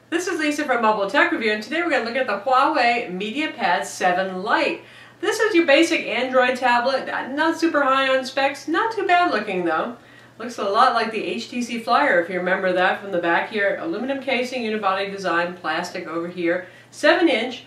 This is Lisa from Mobile Tech Review, and today we're going to look at the Huawei MediaPad 7 Lite. This is your basic Android tablet, not super high on specs, not too bad looking though. Looks a lot like the HTC Flyer, if you remember that from the back here. Aluminum casing, unibody design, plastic over here, 7-inch.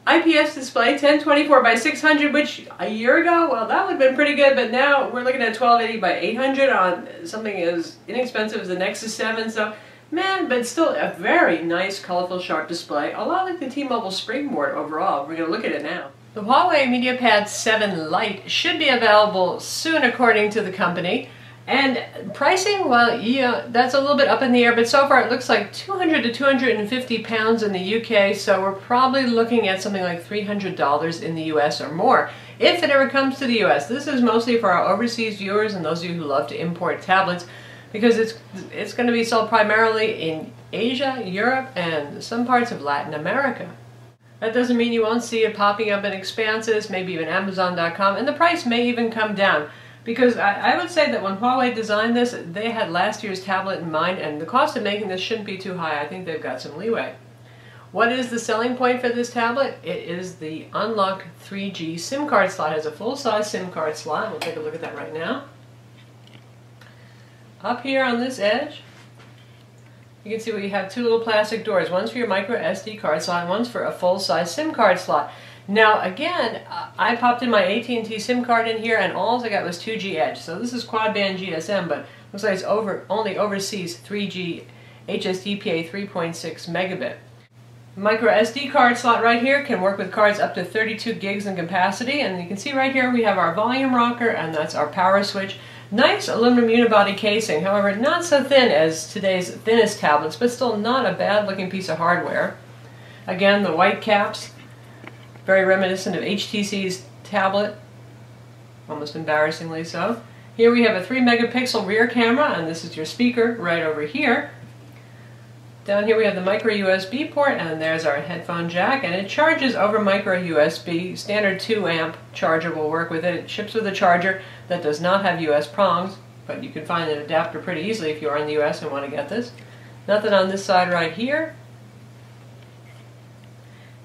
IPS display, 1024 by 600, which a year ago, well, that would have been pretty good, but now we're looking at 1280 by 800 on something as inexpensive as the Nexus 7, so man, but still a very nice, colorful, sharp display, a lot like the T-Mobile Springboard overall. We're going to look at it now. The Huawei MediaPad 7 Lite should be available soon, according to the company. And pricing, well, yeah, that's a little bit up in the air, but so far it looks like 200 to 250 pounds in the UK, so we're probably looking at something like $300 in the US or more, if it ever comes to the US. This is mostly for our overseas viewers and those of you who love to import tablets, because it's going to be sold primarily in Asia, Europe, and some parts of Latin America. That doesn't mean you won't see it popping up in Expanses, maybe even Amazon.com, and the price may even come down. Because I would say that when Huawei designed this, they had last year's tablet in mind, and the cost of making this shouldn't be too high. I think they've got some leeway. What is the selling point for this tablet? It is the unlocked 3G SIM card slot. It has a full-size SIM card slot. We'll take a look at that right now. Up here on this edge, you can see we have two little plastic doors. One's for your micro SD card slot, and one's for a full-size SIM card slot. Now again, I popped in my AT&T SIM card in here, and all I got was 2G Edge. So this is quad-band GSM, but looks like it's only overseas 3G HSDPA 3.6 megabit. Micro SD card slot right here can work with cards up to 32 gigs in capacity, and you can see right here we have our volume rocker, and that's our power switch. Nice aluminum unibody casing, however not so thin as today's thinnest tablets, but still not a bad looking piece of hardware. Again, the white caps, very reminiscent of HTC's tablet, almost embarrassingly so. Here we have a 3 megapixel rear camera, and this is your speaker right over here. Down here we have the micro USB port, and there's our headphone jack, and it charges over micro USB. Standard 2 amp charger will work with it. It ships with a charger that does not have US prongs, but you can find an adapter pretty easily if you are in the US and want to get this. Nothing on this side right here,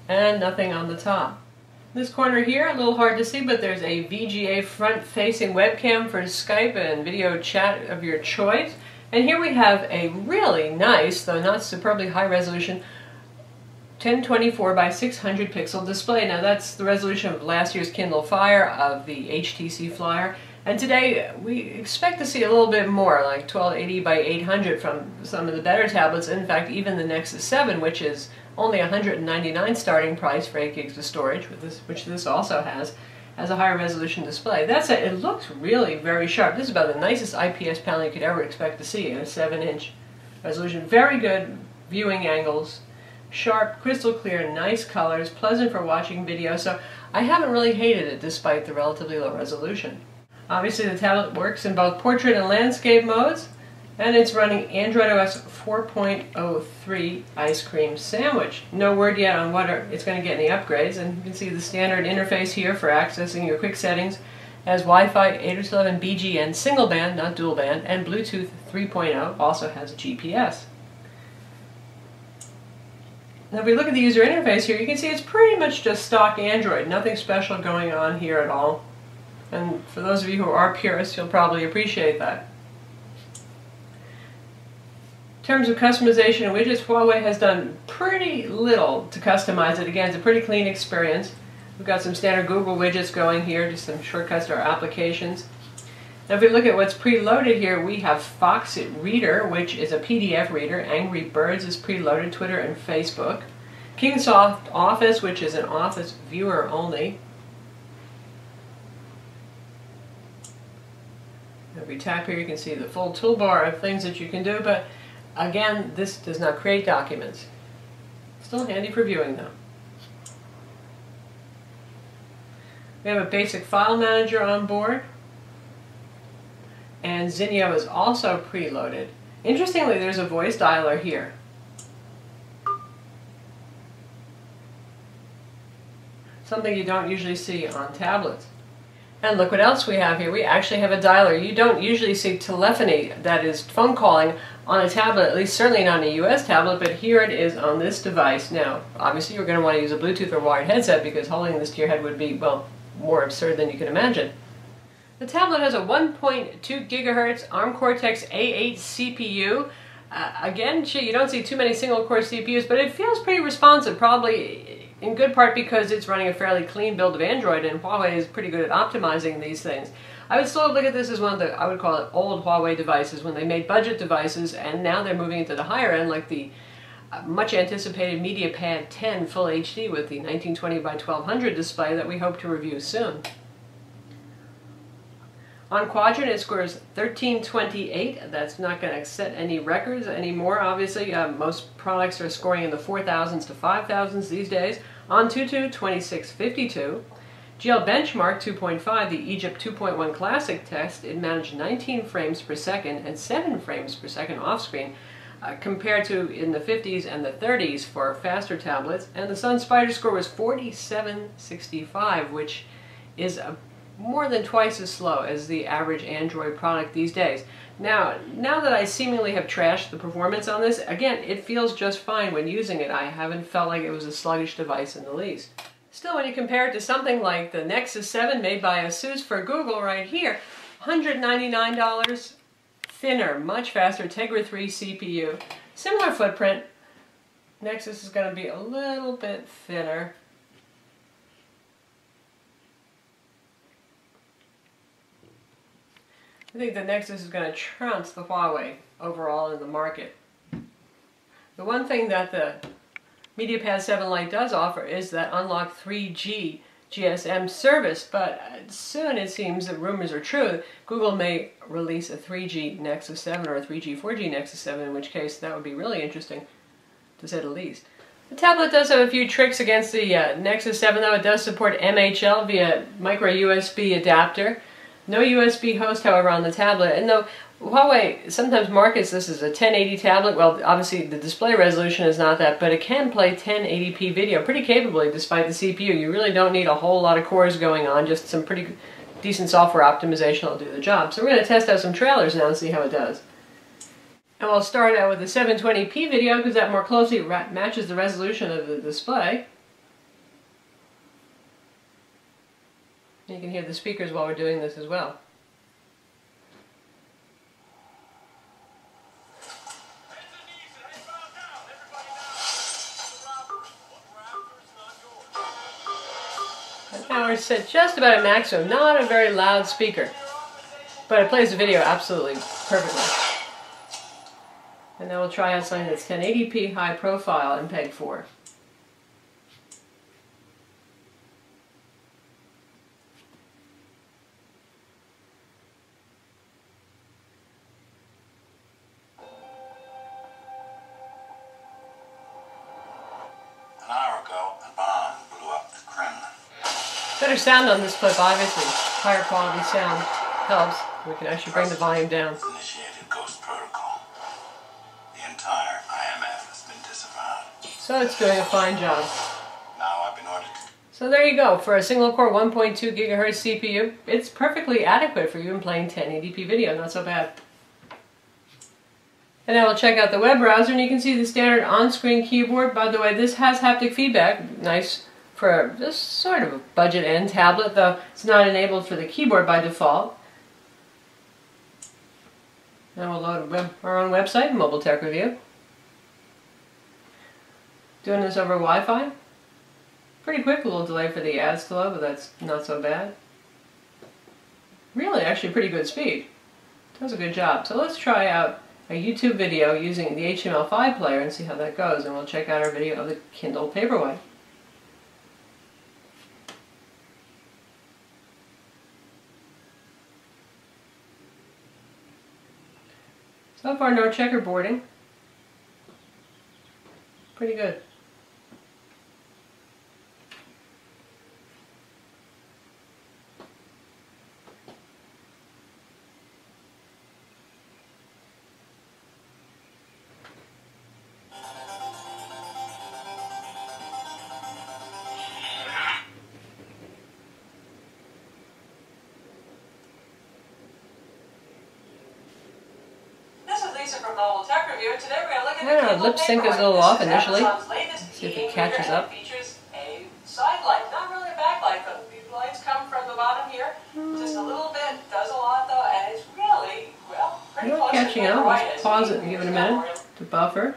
and nothing on the top. This corner here, a little hard to see, but there's a VGA front-facing webcam for Skype and video chat of your choice. And here we have a really nice, though not superbly high resolution, 1024 by 600 pixel display. Now that's the resolution of last year's Kindle Fire, of the HTC Flyer. And today we expect to see a little bit more, like 1280 by 800 from some of the better tablets. In fact, even the Nexus 7, which is only $199 starting price for 8 gigs of storage, which this also has a higher resolution display. That said, it looks really very sharp. This is about the nicest IPS panel you could ever expect to see in a 7-inch resolution. Very good viewing angles, sharp, crystal clear, nice colors, pleasant for watching video, so I haven't really hated it despite the relatively low resolution. Obviously the tablet works in both portrait and landscape modes, and it's running Android OS 4.03 Ice Cream Sandwich. No word yet on what it's going to get any upgrades, and you can see the standard interface here for accessing your quick settings as Wi-Fi 802.11 BGN single band, not dual band, and Bluetooth 3.0 also has GPS. Now if we look at the user interface here, you can see it's pretty much just stock Android, nothing special going on here at all. And for those of you who are purists, you'll probably appreciate that. In terms of customization and widgets, Huawei has done pretty little to customize it. Again, it's a pretty clean experience. We've got some standard Google widgets going here, just some shortcuts to our applications. Now if we look at what's preloaded here, we have Foxit Reader, which is a PDF reader. Angry Birds is preloaded, Twitter and Facebook. Kingsoft Office, which is an Office viewer only. If we tap here, you can see the full toolbar of things that you can do, but again, this does not create documents. Still handy for viewing though. We have a basic file manager on board, and Zinio is also preloaded. Interestingly, there's a voice dialer here. Something you don't usually see on tablets. And look what else we have here. We actually have a dialer. You don't usually see telephony, that is phone calling, on a tablet, at least certainly not on a US tablet, but here it is on this device. Now, obviously you're going to want to use a Bluetooth or wired headset because holding this to your head would be, well, more absurd than you can imagine. The tablet has a 1.2 gigahertz ARM Cortex-A8 CPU. Again, you don't see too many single-core CPUs, but it feels pretty responsive, probably in good part because it's running a fairly clean build of Android, and Huawei is pretty good at optimizing these things. I would still look at this as one of the, I would call it, old Huawei devices when they made budget devices, and now they're moving into the higher end, like the much anticipated MediaPad 10 Full HD with the 1920 by 1200 display that we hope to review soon. On Quadrant, it scores 1328. That's not going to set any records anymore, obviously. Most products are scoring in the 4,000s to 5,000s these days. On Tutu, 2652. GL Benchmark 2.5, the Egypt 2.1 Classic test, it managed 19 frames per second and 7 frames per second off-screen, compared to in the 50s and the 30s for faster tablets. And the Sun Spider score was 4765, which is more than twice as slow as the average Android product these days. Now that I seemingly have trashed the performance on this, again, it feels just fine when using it. I haven't felt like it was a sluggish device in the least. Still, when you compare it to something like the Nexus 7 made by ASUS for Google right here, $199, thinner, much faster Tegra 3 CPU, similar footprint. Nexus is going to be a little bit thinner. I think the Nexus is going to trounce the Huawei overall in the market. The one thing that the MediaPad 7 Lite does offer is that unlocked 3G GSM service, but soon it seems that rumors are true. Google may release a 3G Nexus 7 or a 3G 4G Nexus 7, in which case that would be really interesting, to say the least. The tablet does have a few tricks against the Nexus 7, though. It does support MHL via micro USB adapter. No USB host, however, on the tablet. And though Huawei sometimes markets this as a 1080 tablet, well, obviously the display resolution is not that, but it can play 1080p video pretty capably despite the CPU. You really don't need a whole lot of cores going on, just some pretty decent software optimization will do the job. So we're going to test out some trailers now and see how it does. And we'll start out with a 720p video because that more closely matches the resolution of the display. You can hear the speakers while we're doing this as well. And now we're set just about at maximum, not a very loud speaker, but it plays the video absolutely perfectly. And now we'll try out something that's 1080p high profile in PEG 4. Better sound on this clip, obviously. Higher quality sound helps. We can actually bring the volume down. Initiated Ghost Protocol. The entire IMF has been disavowed. So it's doing a fine job. Now I've been ordered to... So there you go. For a single core 1.2 gigahertz CPU, it's perfectly adequate for you in playing 1080p video. Not so bad. And now we'll check out the web browser, and you can see the standard on-screen keyboard. By the way, this has haptic feedback. Nice for this sort of a budget end tablet, though it's not enabled for the keyboard by default. Now we'll load our own website, Mobile Tech Review. Doing this over Wi-Fi. Pretty quick, a little delay for the ads to load, but that's not so bad. Really, actually pretty good speed. Does a good job. So let's try out a YouTube video using the HTML5 player and see how that goes, and we'll check out our video of the Kindle Paperwhite. So far, no checkerboarding. Pretty good. from Mobile Tech Review. Today we're going to look at the Kindle lip sync is a little off initially. See if it catches up. It features a side light, not really a backlight, but the lights come from the bottom here. Just a little bit, does a lot though, and it's really, well, pretty close to catching up. Paperwhite. Let's pause it and give it a minute to buffer.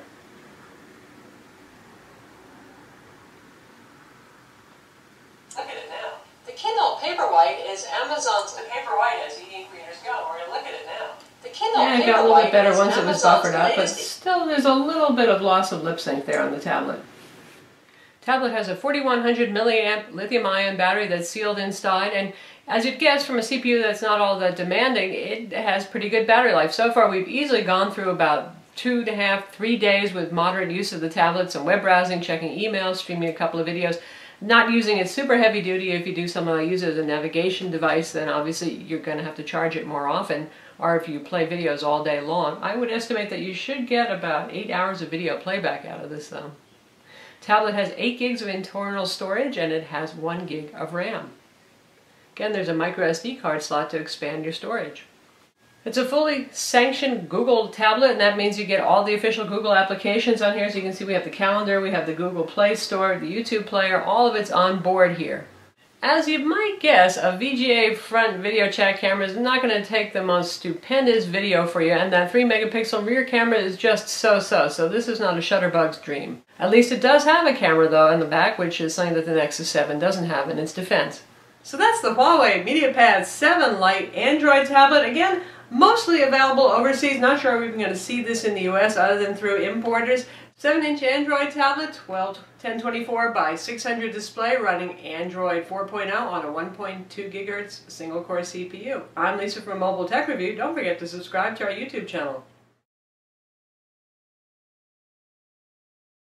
Look at it now. The Kindle Paperwhite is Amazon's, the Paperwhite as e-readers go. We're going to look at it now. The Kindle Yeah, it got a little bit better once it was buffered up, but still there's a little bit of loss of lip sync there on the tablet. Tablet has a 4100 milliamp lithium-ion battery that's sealed inside, and as you'd guess from a CPU that's not all that demanding, it has pretty good battery life. So far we've easily gone through about 2.5, 3 days with moderate use of the tablet, some web browsing, checking emails, streaming a couple of videos. Not using it super heavy duty. If you do something like use it as a navigation device, then obviously you're going to have to charge it more often, or if you play videos all day long. I would estimate that you should get about 8 hours of video playback out of this though. Tablet has 8 gigs of internal storage and it has 1 gig of RAM. Again, there's a micro SD card slot to expand your storage. It's a fully sanctioned Google tablet, and that means you get all the official Google applications on here. So you can see we have the calendar, we have the Google Play Store, the YouTube player, all of it's on board here. As you might guess, a VGA front video chat camera is not going to take the most stupendous video for you, and that 3 megapixel rear camera is just so-so, so this is not a Shutterbug's dream. At least it does have a camera though in the back, which is something that the Nexus 7 doesn't have in its defense. So that's the Huawei MediaPad 7 Lite Android tablet. Again, mostly available overseas. Not sure we're even going to see this in the US other than through importers. 7-inch Android tablet, 1024 by 600 display, running Android 4.0 on a 1.2 GHz single-core CPU. I'm Lisa from Mobile Tech Review. Don't forget to subscribe to our YouTube channel.